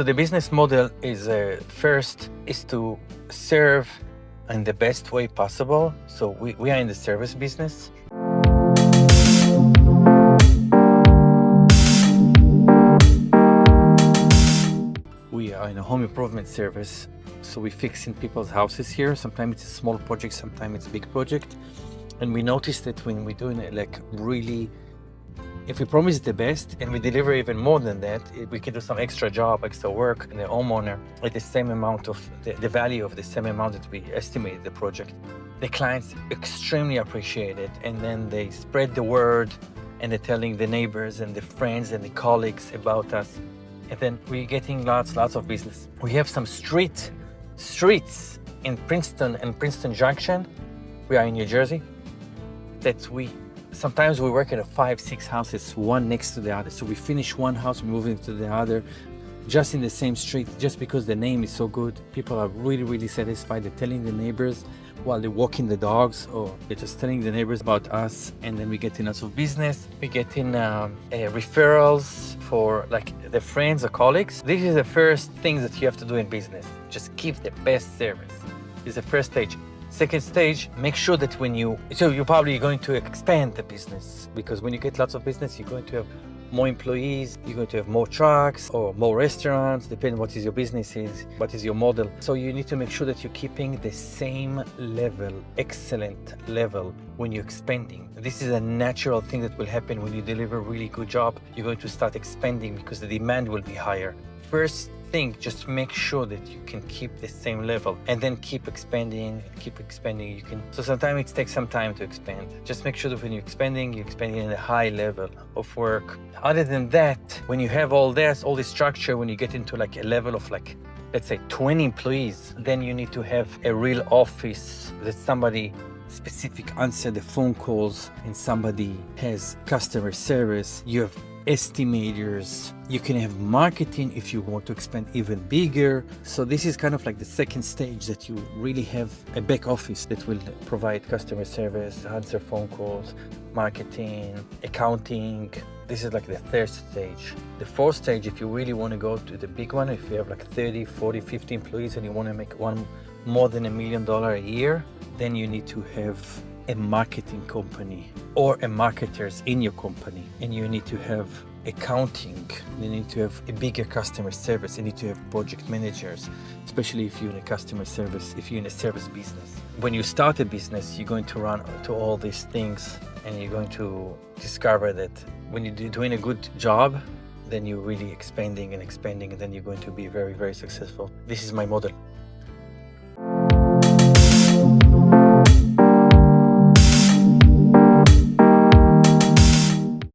So the business model is first is to serve in the best way possible. So we are in the service business. We are in a home improvement service. So we fix in people's houses here. Sometimes it's a small project, sometimes it's a big project. And we noticed that when we're doing it like really, if we promise the best and we deliver even more than that, we can do some extra job, extra work, and the homeowner at the same amount of the value of the same amount that we estimated the project. The clients extremely appreciate it, and then they spread the word and they're telling the neighbors and the friends and the colleagues about us. And then we're getting lots of business. We have some streets in Princeton and Princeton Junction. We are in New Jersey. Sometimes we work at 5-6 houses, one next to the other. So we finish one house, we move into the other, just in the same street, just because the name is so good. People are really satisfied. They're telling the neighbors while they're walking the dogs, or they're just telling the neighbors about us. And then we get in lots of business. We get in referrals for like the friends or colleagues. This is the first thing that you have to do in business. Just give the best service. This is the first stage. Second stage, make sure that you're probably going to expand the business, because when you get lots of business, you're going to have more employees, you're going to have more trucks or more restaurants, depending what is your business is, what is your model. So you need to make sure that you're keeping the same level, excellent level when you're expanding. This is a natural thing that will happen when you deliver a really good job. You're going to start expanding because the demand will be higher. First thing, just make sure that you can keep the same level and then keep expanding. So sometimes it takes some time to expand. Just make sure that when you're expanding in a high level of work. Other than that, when you have all this structure, when you get into like a level of like, let's say 20 employees, then you need to have a real office that somebody specific answer the phone calls, and somebody has customer service. You have estimators, you can have marketing if you want to expand even bigger. So this is kind of like the second stage, that you really have a back office that will provide customer service, answer phone calls, marketing, accounting. This is like the third stage. The fourth stage, if you really want to go to the big one, if you have like 30, 40, 50 employees and you want to make one more than $1 million a year, then you need to have a marketing company or a marketers in your company, and you need to have accounting, you need to have a bigger customer service, you need to have project managers, especially if you're in a customer service, if you're in a service business. When you start a business, you're going to run to all these things, and you're going to discover that when you're doing a good job, then you're really expanding, and then you're going to be very successful. This is my model.